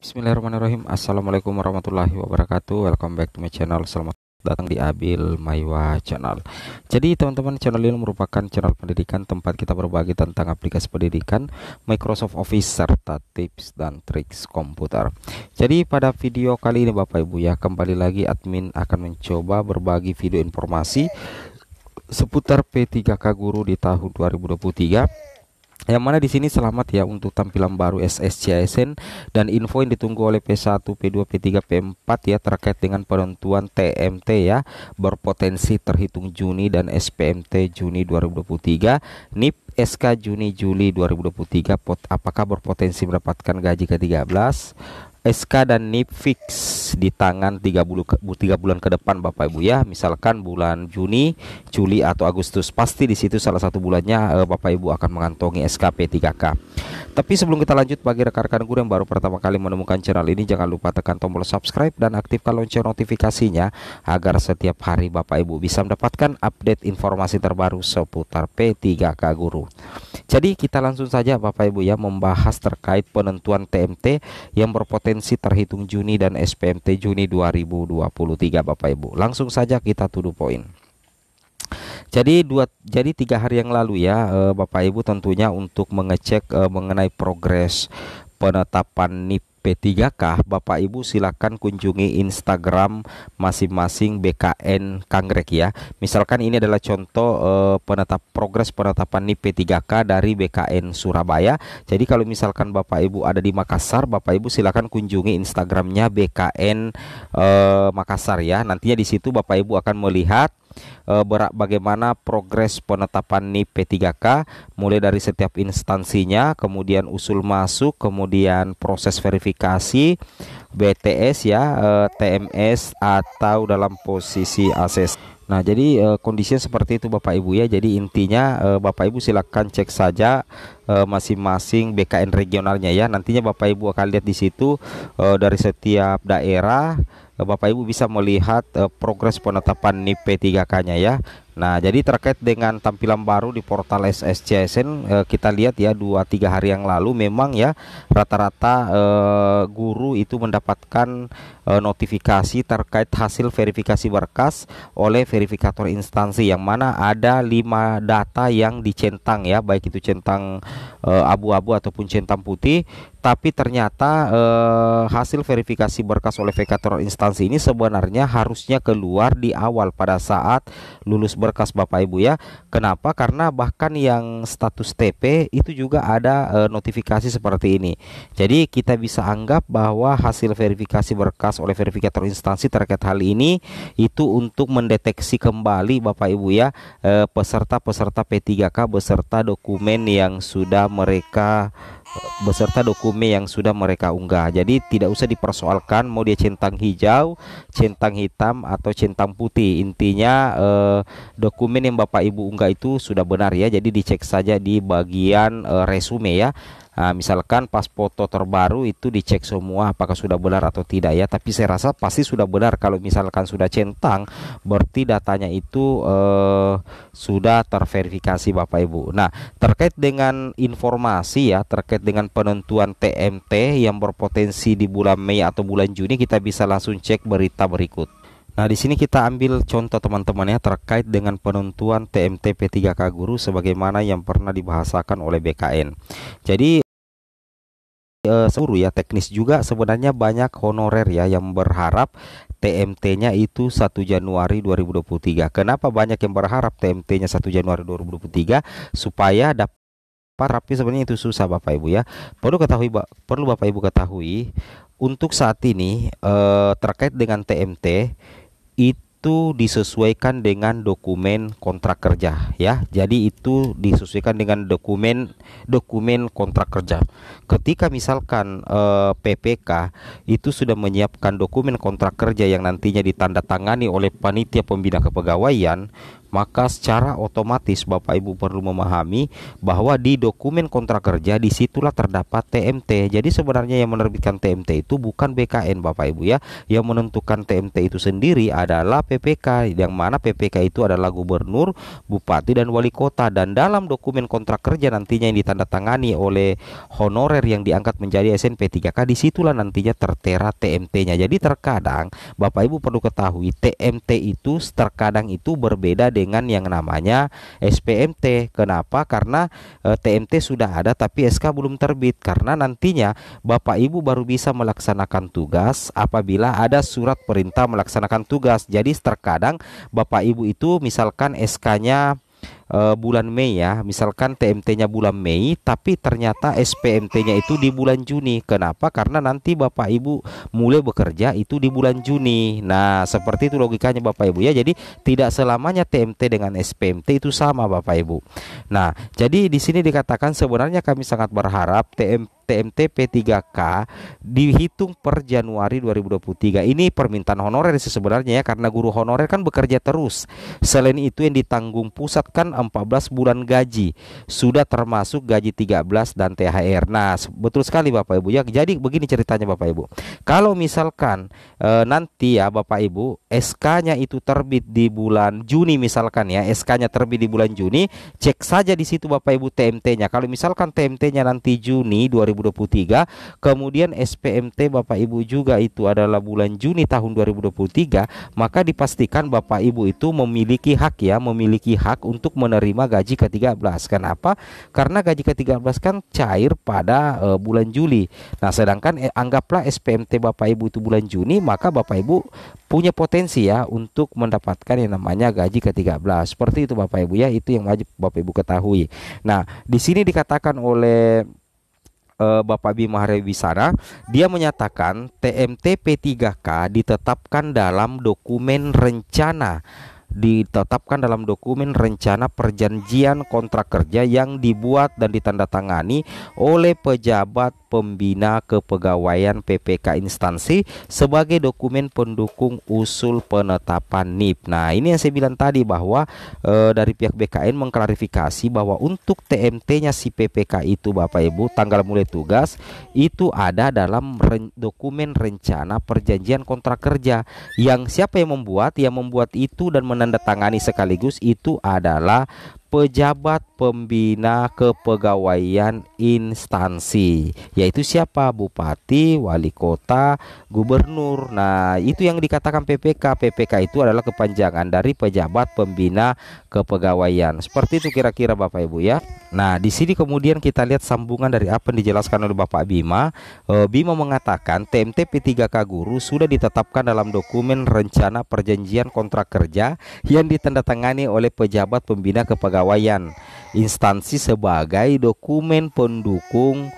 Bismillahirrahmanirrahim. Assalamualaikum warahmatullahi wabarakatuh. Welcome back to my channel. Selamat datang di Abil Maiwa Channel. Jadi teman-teman, channel ini merupakan channel pendidikan tempat kita berbagi tentang aplikasi pendidikan, Microsoft Office, serta tips dan triks komputer. Jadi pada video kali ini Bapak Ibu ya, kembali lagi admin akan mencoba berbagi video informasi seputar P3K Guru di tahun 2023. Yang mana di sini selamat ya untuk tampilan baru SSCSN dan info yang ditunggu oleh P1, P2, P3, P4 ya terkait dengan penentuan TMT ya berpotensi terhitung Juni dan SPMT Juni 2023, NIP SK Juni-Juli 2023 apakah berpotensi mendapatkan gaji ke-13, SK dan NIP fix di tangan 3 bulan ke depan Bapak Ibu ya. Misalkan bulan Juni, Juli atau Agustus, pasti di situ salah satu bulannya Bapak Ibu akan mengantongi SKP 3K. Tapi sebelum kita lanjut, bagi rekan-rekan guru yang baru pertama kali menemukan channel ini, jangan lupa tekan tombol subscribe dan aktifkan lonceng notifikasinya agar setiap hari Bapak Ibu bisa mendapatkan update informasi terbaru seputar P3K Guru. Jadi kita langsung saja Bapak Ibu ya membahas terkait penentuan TMT yang berpotensi terhitung Juni dan SPMT Juni 2023 Bapak Ibu. Langsung saja kita to the point. Jadi 3 hari yang lalu ya Bapak Ibu tentunya untuk mengecek mengenai progres penetapan NIP P3K, Bapak Ibu silakan kunjungi Instagram masing-masing BKN Kangrek ya. Misalkan ini adalah contoh progres penetapan NIP P3K dari BKN Surabaya. Jadi kalau misalkan Bapak Ibu ada di Makassar, Bapak Ibu silakan kunjungi Instagramnya BKN Makassar ya. Nantinya di situ Bapak Ibu akan melihat bagaimana progres penetapan NIP P3K mulai dari setiap instansinya, kemudian usul masuk, kemudian proses verifikasi BTS ya, TMS atau dalam posisi ACC. Nah, jadi kondisinya seperti itu Bapak Ibu ya. Jadi intinya Bapak Ibu silakan cek saja masing-masing BKN regionalnya ya. Nantinya Bapak Ibu akan lihat di situ dari setiap daerah Bapak Ibu bisa melihat progres penetapan NIP P3K-nya ya. Nah, jadi terkait dengan tampilan baru di portal SSCSN kita lihat ya 2-3 hari yang lalu memang ya rata-rata guru itu mendapatkan notifikasi terkait hasil verifikasi berkas oleh verifikator instansi, yang mana ada 5 data yang dicentang ya, baik itu centang abu-abu ataupun centang putih. Tapi ternyata hasil verifikasi berkas oleh verifikator instansi ini sebenarnya harusnya keluar di awal pada saat lulus berkas Bapak Ibu ya. Kenapa? Karena bahkan yang status TP itu juga ada notifikasi seperti ini. Jadi kita bisa anggap bahwa hasil verifikasi berkas oleh verifikator instansi terkait hal ini itu untuk mendeteksi kembali Bapak Ibu ya peserta-peserta P3K beserta dokumen yang sudah mereka unggah. Jadi tidak usah dipersoalkan mau dia centang hijau, centang hitam atau centang putih. Intinya dokumen yang Bapak Ibu unggah itu sudah benar ya. Jadi dicek saja di bagian resume ya. Nah, misalkan pas foto terbaru itu dicek semua apakah sudah benar atau tidak ya. Tapi saya rasa pasti sudah benar. Kalau misalkan sudah centang, berarti datanya itu sudah terverifikasi Bapak Ibu. Nah, terkait dengan informasi ya, terkait dengan penentuan TMT yang berpotensi di bulan Mei atau bulan Juni, kita bisa langsung cek berita berikut. Nah, di sini kita ambil contoh teman-teman ya terkait dengan penentuan TMT P3K Guru sebagaimana yang pernah dibahasakan oleh BKN. Jadi seluruh ya teknis juga sebenarnya banyak honorer ya yang berharap TMT-nya itu 1 Januari 2023. Kenapa banyak yang berharap TMT-nya 1 Januari 2023? Supaya dapat, tapi sebenarnya itu susah Bapak Ibu ya. Perlu Bapak Ibu ketahui untuk saat ini terkait dengan TMT itu disesuaikan dengan dokumen kontrak kerja ya. Jadi itu disesuaikan dengan dokumen kontrak kerja. Ketika misalkan PPK itu sudah menyiapkan dokumen kontrak kerja yang nantinya ditandatangani oleh panitia pembina kepegawaian, maka secara otomatis Bapak Ibu perlu memahami bahwa di dokumen kontrak kerja disitulah terdapat TMT. Jadi sebenarnya yang menerbitkan TMT itu bukan BKN Bapak Ibu ya. Yang menentukan TMT itu sendiri adalah PPK, yang mana PPK itu adalah gubernur, bupati, dan wali kota. Dan dalam dokumen kontrak kerja nantinya yang ditandatangani oleh honorer yang diangkat menjadi SNP 3K, disitulah nantinya tertera TMT-nya. Jadi terkadang Bapak Ibu perlu ketahui TMT itu terkadang itu berbeda dengan yang namanya SPMT. Kenapa? Karena TMT sudah ada tapi SK belum terbit, karena nantinya Bapak Ibu baru bisa melaksanakan tugas apabila ada surat perintah melaksanakan tugas. Jadi terkadang Bapak Ibu itu misalkan SK-nya bulan Mei ya, misalkan TMT-nya bulan Mei tapi ternyata SPMT-nya itu di bulan Juni. Kenapa? Karena nanti Bapak Ibu mulai bekerja itu di bulan Juni. Nah, seperti itu logikanya Bapak Ibu ya. Jadi tidak selamanya TMT dengan SPMT itu sama Bapak Ibu. Nah, jadi di sini dikatakan sebenarnya kami sangat berharap TMT P3K dihitung per Januari 2023. Ini permintaan honorer sih sebenarnya ya, karena guru honorer kan bekerja terus. Selain itu yang ditanggung pusat kan 14 bulan gaji, sudah termasuk gaji 13 dan THR. Nah, betul sekali Bapak Ibu ya. Jadi begini ceritanya Bapak Ibu. Kalau misalkan nanti ya Bapak Ibu SK-nya itu terbit di bulan Juni misalkan ya, SK-nya terbit di bulan Juni, cek saja di situ Bapak Ibu TMT-nya. Kalau misalkan TMT-nya nanti Juni 2023, kemudian SPMT Bapak Ibu juga itu adalah bulan Juni tahun 2023, maka dipastikan Bapak Ibu itu memiliki hak ya, memiliki hak untuk menerima gaji ke-13. Kenapa? Karena gaji ke-13 kan cair pada bulan Juli. Nah, sedangkan anggaplah SPMT Bapak Ibu itu bulan Juni, maka Bapak Ibu punya potensi ya untuk mendapatkan yang namanya gaji ke-13. Seperti itu Bapak Ibu ya, itu yang wajib Bapak Ibu ketahui. Nah, di sini dikatakan oleh Bapak Bima Hariwisara, dia menyatakan TMT P3K ditetapkan dalam dokumen rencana perjanjian kontrak kerja yang dibuat dan ditandatangani oleh pejabat pembina kepegawaian PPK instansi sebagai dokumen pendukung usul penetapan NIP. Nah, ini yang saya bilang tadi bahwa dari pihak BKN mengklarifikasi bahwa untuk TMT-nya si PPK itu Bapak Ibu tanggal mulai tugas itu ada dalam dokumen rencana perjanjian kontrak kerja, yang siapa yang membuat? Yang membuat itu dan menandatangani sekaligus itu adalah pejabat pembina kepegawaian instansi, yaitu siapa? Bupati, wali kota, gubernur. Nah, itu yang dikatakan PPK. PPK itu adalah kepanjangan dari pejabat pembina kepegawaian. Seperti itu kira-kira Bapak Ibu ya. Nah, di sini kemudian kita lihat sambungan dari apa yang dijelaskan oleh Bapak Bima. Bima mengatakan TMT P3K guru sudah ditetapkan dalam dokumen rencana perjanjian kontrak kerja yang ditandatangani oleh pejabat pembina kepegawaian instansi sebagai dokumen pendukung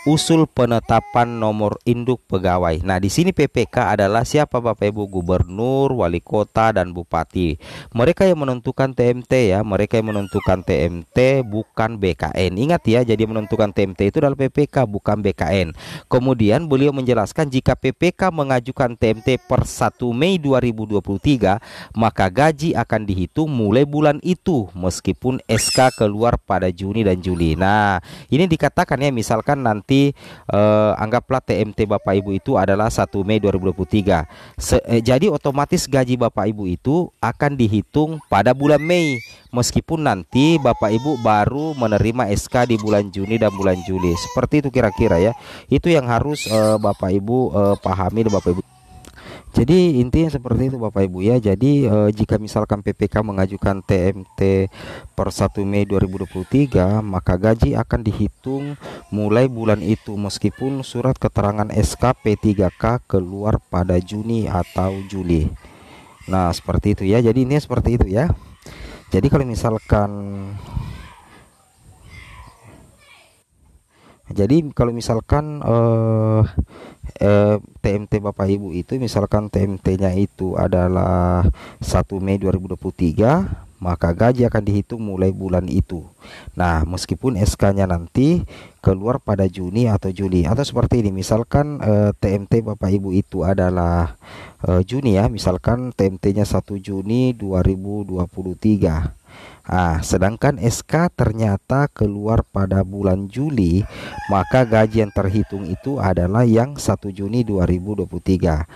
usul penetapan nomor induk pegawai. Nah, di sini PPK adalah siapa Bapak Ibu? Gubernur, wali kota, dan bupati. Mereka yang menentukan TMT ya, mereka yang menentukan TMT bukan BKN. Ingat ya, jadi menentukan TMT itu adalah PPK bukan BKN. Kemudian beliau menjelaskan jika PPK mengajukan TMT per 1 Mei 2023, maka gaji akan dihitung mulai bulan itu meskipun SK keluar pada Juni dan Juli. Nah, ini dikatakan ya, misalkan nanti anggaplah TMT Bapak Ibu itu adalah 1 Mei 2023. Jadi otomatis gaji Bapak Ibu itu akan dihitung pada bulan Mei meskipun nanti Bapak Ibu baru menerima SK di bulan Juni dan bulan Juli. Seperti itu kira-kira ya. Itu yang harus Bapak Ibu pahami Bapak Ibu. Jadi intinya seperti itu Bapak Ibu ya. Jadi jika misalkan PPK mengajukan TMT per 1 Mei 2023, maka gaji akan dihitung mulai bulan itu meskipun surat keterangan SK P3K keluar pada Juni atau Juli. Nah, seperti itu ya. Jadi ini seperti itu ya. Jadi kalau misalkan TMT Bapak Ibu itu misalkan TMT-nya itu adalah 1 Mei 2023, maka gaji akan dihitung mulai bulan itu. Nah, meskipun SK-nya nanti keluar pada Juni atau Juli, atau seperti ini, misalkan TMT Bapak Ibu itu adalah Juni ya, misalkan TMT-nya 1 Juni 2023. Sedangkan SK ternyata keluar pada bulan Juli, maka gaji yang terhitung itu adalah yang 1 Juni 2023.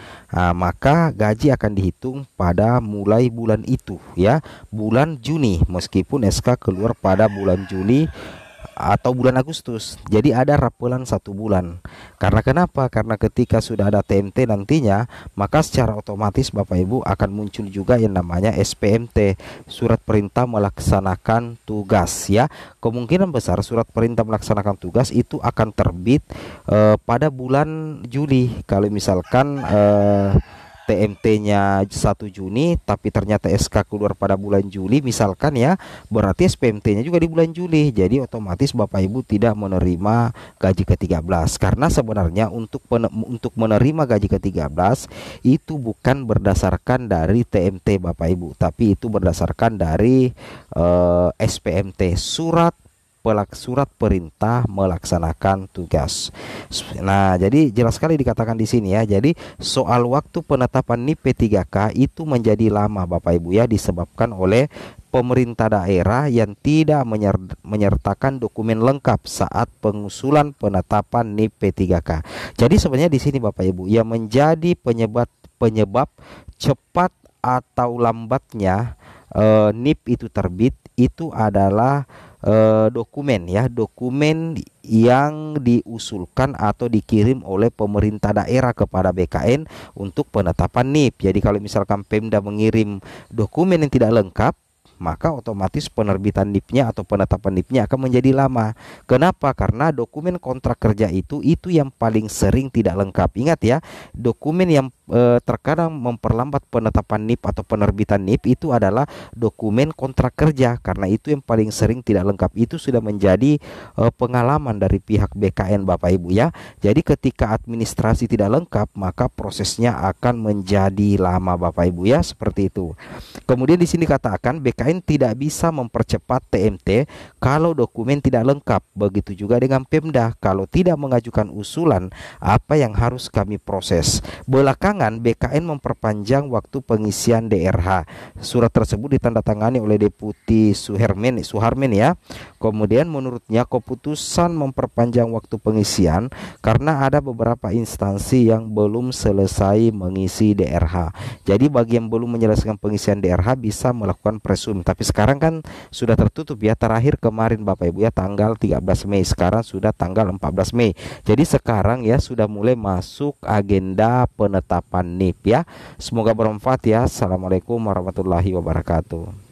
Maka gaji akan dihitung pada mulai bulan itu ya, bulan Juni, meskipun SK keluar pada bulan Juli atau bulan Agustus. Jadi ada rapelan 1 bulan. Karena kenapa? Karena ketika sudah ada TMT nantinya, maka secara otomatis Bapak Ibu akan muncul juga yang namanya SPMT, surat perintah melaksanakan tugas ya. Kemungkinan besar surat perintah melaksanakan tugas itu akan terbit pada bulan Juli. Kalau misalkan TMT-nya 1 Juni tapi ternyata SK keluar pada bulan Juli misalkan ya, berarti SPMT-nya juga di bulan Juli. Jadi otomatis Bapak Ibu tidak menerima gaji ke-13, karena sebenarnya untuk menerima gaji ke-13 itu bukan berdasarkan dari TMT Bapak Ibu, tapi itu berdasarkan dari SPMT, surat perintah melaksanakan tugas. Nah, jadi jelas sekali dikatakan di sini ya. Jadi soal waktu penetapan NIP P3K itu menjadi lama Bapak Ibu ya, disebabkan oleh pemerintah daerah yang tidak menyertakan dokumen lengkap saat pengusulan penetapan NIP P3K. Jadi sebenarnya di sini Bapak Ibu yang menjadi penyebab cepat atau lambatnya NIP itu terbit itu adalah dokumen yang diusulkan atau dikirim oleh pemerintah daerah kepada BKN untuk penetapan NIP. Jadi kalau misalkan Pemda mengirim dokumen yang tidak lengkap, maka otomatis penerbitan NIP-nya atau penetapan NIP-nya akan menjadi lama. Kenapa? Karena dokumen kontrak kerja itu yang paling sering tidak lengkap. Ingat ya, dokumen yang terkadang memperlambat penetapan NIP atau penerbitan NIP itu adalah dokumen kontrak kerja, karena itu yang paling sering tidak lengkap. Itu sudah menjadi pengalaman dari pihak BKN Bapak Ibu ya. Jadi ketika administrasi tidak lengkap, maka prosesnya akan menjadi lama Bapak Ibu ya, seperti itu. Kemudian di sini katakan BKN tidak bisa mempercepat TMT kalau dokumen tidak lengkap. Begitu juga dengan Pemda, kalau tidak mengajukan usulan, apa yang harus kami proses? Belakangan BKN memperpanjang waktu pengisian DRH. Surat tersebut ditandatangani oleh Deputi Suharmen ya. Kemudian menurutnya keputusan memperpanjang waktu pengisian karena ada beberapa instansi yang belum selesai mengisi DRH. Jadi bagi yang belum menyelesaikan pengisian DRH bisa melakukan presum. Tapi sekarang kan sudah tertutup ya, terakhir kemarin Bapak Ibu ya tanggal 13 Mei, sekarang sudah tanggal 14 Mei. Jadi sekarang ya sudah mulai masuk agenda penetapan NIP ya. Semoga bermanfaat ya. Assalamualaikum warahmatullahi wabarakatuh.